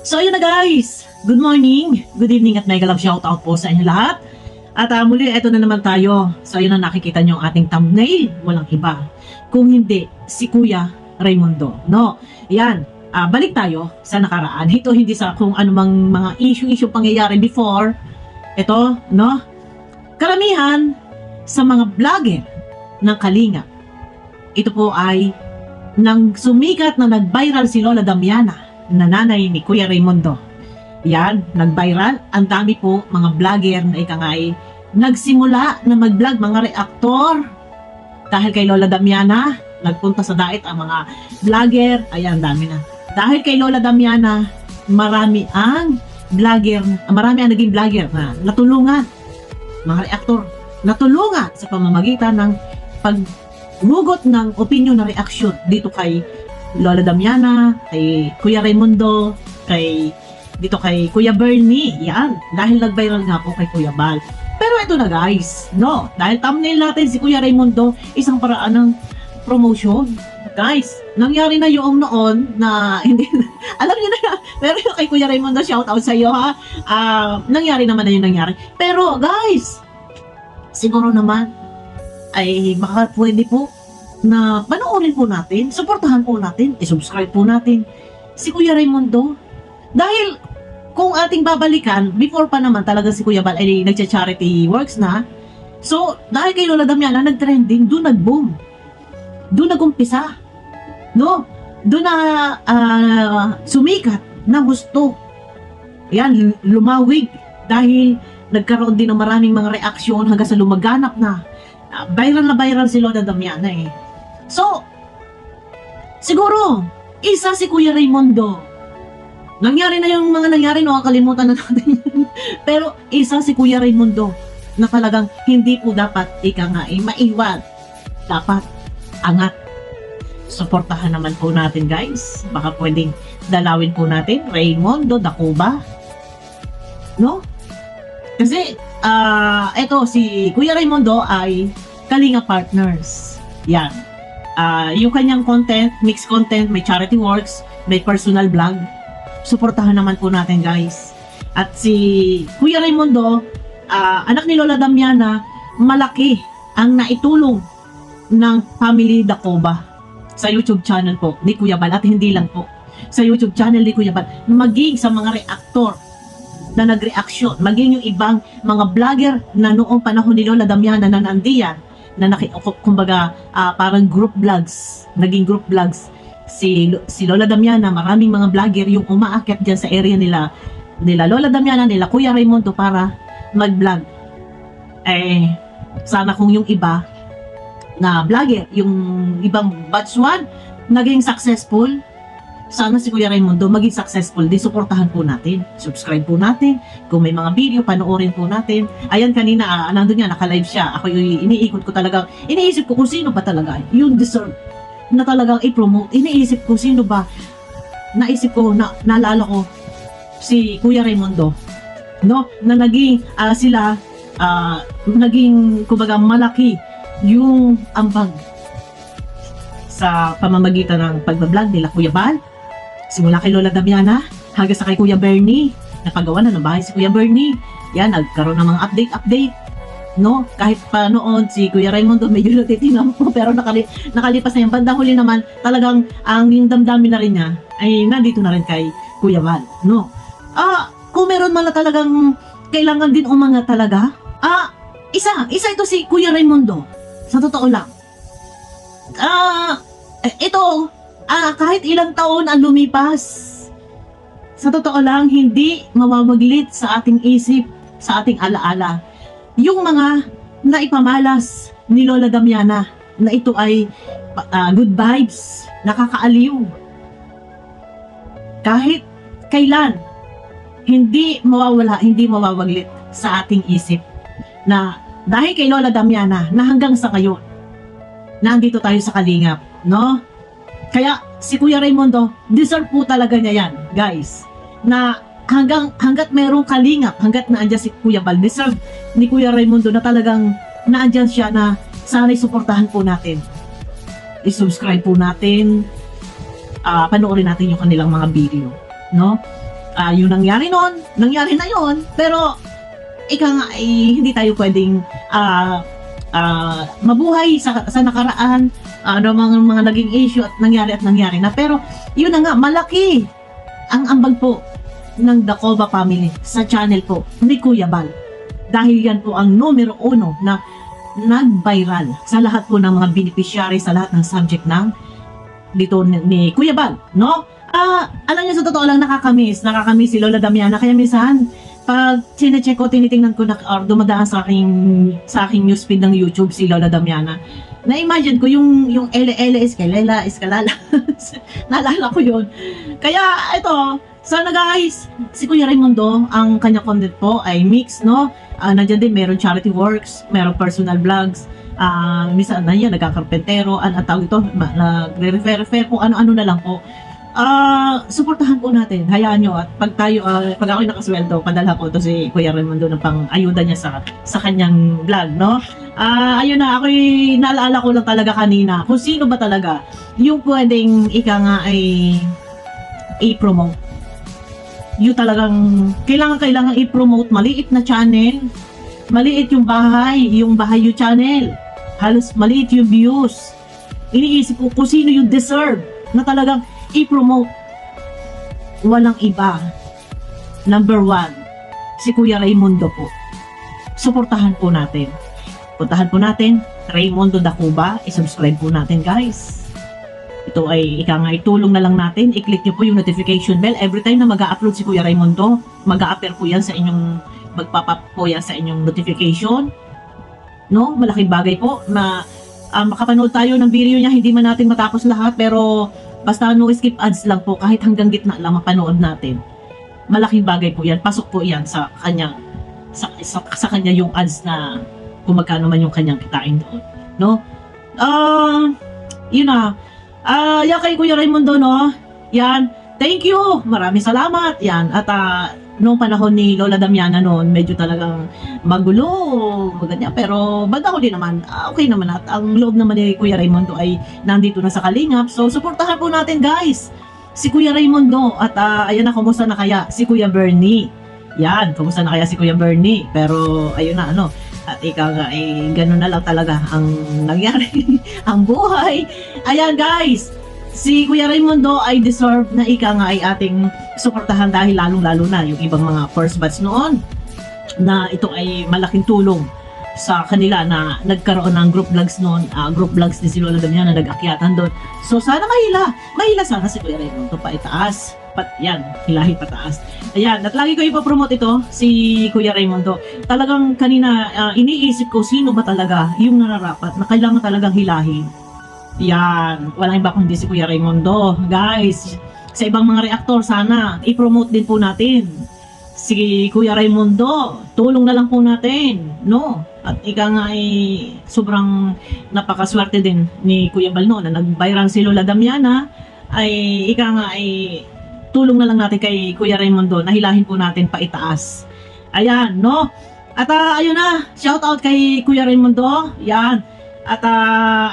So ayun na guys, good morning, good evening at mega love shoutout po sa inyo lahat. At muli, eto na naman tayo. So ayun na nakikita nyo ang ating thumbnail, walang iba. Kung hindi, si Kuya Raymundo. No, yan, balik tayo sa nakaraan. Ito hindi sa kung anumang mga issue pangyayari before. Ito, no, karamihan sa mga vlogger ng Kalinga. Ito po ay nang sumikat na nag-viral si Lola Damiana, nanay ni Kuya Raymundo. Yan, nag-viral. Ang dami po mga vlogger na ikangay nagsimula na mag-vlog, mga reaktor. Dahil kay Lola Damiana, nagpunta sa diet ang mga vlogger. Ayan, dami na. Dahil kay Lola Damiana, marami ang naging vlogger na natulungan. Mga reaktor, natulungan sa pamamagitan ng pagmugot ng opinion na reaksyon dito kay Lola Damiana, kay Kuya Raymundo, dito kay Kuya Bernie. Yan, dahil nag-viral nga po kay Kuya Bal. Pero ito na guys, no, dahil thumbnail natin si Kuya Raymundo, isang paraan ng promotion. Guys, nangyari na yung noon na hindi, alam niyo na, pero yung kay Kuya Raymundo, shout out sa iyo ha. Nangyari naman na yung nangyari. Pero guys, siguro naman ay baka pwede po na panoorin po natin, suportahan po natin, i-subscribe po natin si Kuya Raymundo. Dahil kung ating babalikan, before pa naman talaga si Kuya Bal ay nagcha-charity works na. So, dahil kay Lola Damiana nag-trending, doon nag-boom. Doon nag-umpisa. No? Doon na sumikat na gusto. Yan, lumawig. Dahil nagkaroon din ng maraming mga reaksyon hanggang sa lumaganap na. Viral na viral si Lola Damiana eh. So, siguro, isa si Kuya Raymundo. Nangyari na yung mga nangyari, no? Kalimutan na natin yun. Pero isa si Kuya Raymundo na talagang hindi po dapat maiwan. Dapat angat. Suportahan naman po natin guys. Baka pwedeng dalawin po natin Raymundo Dacuba. No? Kasi, eto si Kuya Raymundo ay Kalinga Partners. Yan. Yung kanyang content, mixed content, may charity works, may personal vlog. Suportahan naman po natin guys. At si Kuya Raymundo, anak ni Lola Damiana, malaki ang naitulong ng Family Dacuba sa YouTube channel po ni Kuya Bal. At hindi lang po sa YouTube channel ni Kuya Bal, maging sa mga reaktor na nag-reaction, maging yung ibang mga vlogger na noong panahon ni Lola Damiana na nandiyan, na kumbaga parang group vlogs, naging group vlogs. Si Lola Damiana, maraming mga vlogger yung umaakyat dyan sa area nila Lola Damiana, nila Kuya Raymundo para mag-vlog. Sana kung yung iba na vlogger, yung ibang batch 1 naging successful, sana si Kuya Raymundo maging successful. Di suportahan po natin, subscribe po natin, kung may mga video, panoorin po natin. Ayan, kanina nandun nga, naka-live siya. Ako yung iniikot ko talaga, iniisip ko kung sino ba talaga yung deserve na talagang i-promote. Iniisip ko sino ba, naalala ko si Kuya Raymundo, no, na naging naging kumbaga malaki yung ambag sa pamamagitan ng pagbablog nila Kuya Bal, simula kay Lola Damiana hanggang sa kay Kuya Bernie. Napagawa na ng bahay si Kuya Bernie. Yan, nagkaroon ng mga update, no? Kahit pa noon si Kuya Raymundo medyo natitinam po, pero nakalipas na yung bandang huli naman, talagang ang yung damdamin na rin niya ay nandito na rin kay Kuya Bal, no? Kung meron man na talagang kailangan din umangat talaga, isa ito si Kuya Raymundo, sa totoo lang. Kahit ilang taon ang lumipas, sa totoo lang, hindi mawawaglit sa ating isip, sa ating alaala yung mga naipamalas ni Lola Damiana na ito ay good vibes, nakakaaliw. Kahit kailan, hindi mawawala, hindi mawawaglit sa ating isip na dahil kay Lola Damiana na hanggang sa ngayon, nandito tayo sa Kalingap, no? Kaya si Kuya Raymundo, deserve po talaga niya yan, guys, na hanggat merong Kalingap, hanggat naandyan si Kuya Bal, deserve ni Kuya Raymundo na talagang naandyan siya na sana'y suportahan po natin. I-subscribe po natin, panoorin natin yung kanilang mga video, no? Yung nangyari noon, nangyari na yon, pero ika nga ay hindi tayo pwedeng mabuhay sa nakaraan, ano mga naging issue at nangyari na. Pero yun na nga, malaki ang ambag po ng Dacoba family sa channel po ni Kuya Bal. Dahil yan po ang numero 1 na nag-viral sa lahat po ng mga beneficiary, sa lahat ng subject ng dito ni Kuya Bal, no? Alam niyo, sa totoo lang, nakakamiss si Lola Damiana. Kaya minsan, pag sinecheck ko, tinitingnan ko na or dumadaan sa aking newsfeed ng YouTube si Lola Damiana, na-imagine ko yung Ele Escalala. Naalala ko yun. Kaya ito, sana guys, si Kuya Raimundo, ang kanya content po ay mix, no? Nandiyan din, meron charity works, meron personal vlogs, minsan na yan, nagkakarpentero, ang tawag ito, nagre-refer po, ano-ano na lang po. Suportahan po natin, hayaan nyo, at pag ako'y nakasweldo, padala ko to si Kuya Raimundo ng pang-ayuda niya sa kanyang vlog, no? Ayun na, ako'y naalala ko lang talaga kanina, kung sino ba talaga yung pwedeng ika nga ay i-promote. Yung talagang kailangan i-promote, maliit na channel, maliit yung Bahayu channel, halos maliit yung views. Iniisip ko kung sino yung deserve na talagang i-promote. Walang iba. Number 1, si Kuya Raimundo po. Suportahan po natin. Puntahan po natin, Raimundo Dacoba, i-subscribe po natin guys. Ito ay itulong na lang natin. I-click nyo po yung notification bell. Every time na mag-a-upload si Kuya Raimundo, mag-a-appear po yan sa inyong, magpapap po yan sa inyong notification. No? Malaking bagay po na makapanood tayo ng video niya. Hindi man natin matapos lahat, pero basta no skip ads lang po, kahit hanggang gitna lang mapanood natin. Malaking bagay po yan. Pasok po yan sa kanya, sa kanya yung ads na kung magkano man yung kanyang kitain doon. No? Yun na. Yan kay Kuya Raimundo, no? Yan. Thank you. Maraming salamat. Yan. At noong panahon ni Lola Damiana noon, medyo talagang magulo, ganyan. Pero banda ko din naman, okay naman. At ang loob naman ni Kuya Raimundo ay nandito na sa Kalingap. So, suportahan po natin, guys, si Kuya Raimundo. At ayan na, kumusta na kaya si Kuya Bernie? Yan, kumusta na kaya si Kuya Bernie? Pero, ayun na, ano, at ikaw nga, ganun na lang talaga ang nangyari, ang buhay. Ayan guys, si Kuya Raimundo ay deserve na ika nga ay ating suportahan dahil lalong-lalo na yung ibang mga first batch noon na ito ay malaking tulong sa kanila na nagkaroon ng group vlogs noon, group vlogs ni si Lola Damiana na nag-akyatan doon. So sana mahila sana si Kuya Raimundo pa itaas. Yan, hilahin pataas. Ayan, at lagi ko ipapromote ito, si Kuya Raimundo. Talagang kanina, iniisip ko sino ba talaga yung nararapat na kailangan talagang hilahin. Yan, walang iba kundi si Kuya Raimundo. Guys, sa ibang mga reaktor, sana i-promote din po natin si Kuya Raimundo. Tulong na lang po natin, no? At ika nga ay sobrang napakaswerte din ni Kuya Balno na nag-viral si Lola Damiana, ay ika nga ay tulong na lang natin kay Kuya Raimundo, nahilahin po natin pa itaas. Ayan, no? At ayun na, shout out kay Kuya Raimundo. Yan. At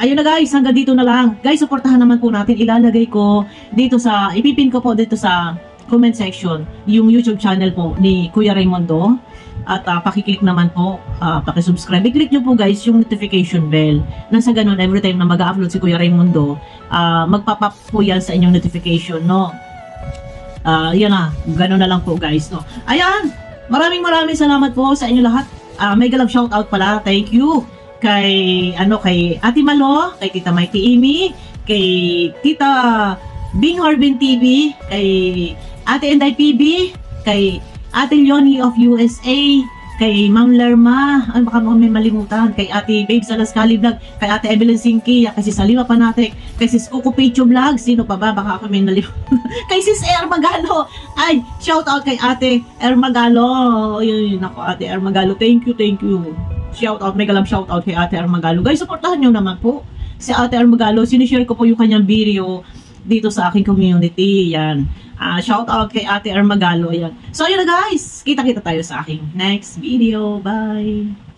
ayun na guys, hanggang dito na lang. Guys, suportahan naman po natin. Ilalagay ko dito ipipin ko po dito sa comment section yung YouTube channel po ni Kuya Raimundo. At pakiclick naman po, pakisubscribe. I-click nyo po guys yung notification bell. Nang sa ganun, every time na mag-upload si Kuya Raimundo, magpapap po yan sa inyong notification, no? Yan na, gano'n na lang po guys, no? Ayan, maraming salamat po sa inyo lahat. Mega love shoutout pala, thank you kay Ate Malo, kay Tita Mikey Amy, kay Tita Bing Harbin TV, kay Ate Enday PB, kay Ate Leonie of USA, kay Ma'am Lerma, baka mo may malimutan, kay Ate Babe Salascali Vlog, kay Ate Evelyn Sinki, kay Sis Salima Panatic, kay Sis Coco Picho Vlog, sino pa ba? Baka ako may nalimutan. Kay Sis Magalo, ay, shout out kay Ate Magalo. Yun, ako Ate Magalo, thank you. Shout out, mega love shout out kay Ate Magalo. Guys, supportahan nyo naman po si Ate Magalo. Sinishare ko po yung kanyang video dito sa aking community. Yan. Shout out kay Ate Magalo. Yan. So, yun na guys. Kita-kita tayo sa aking next video. Bye!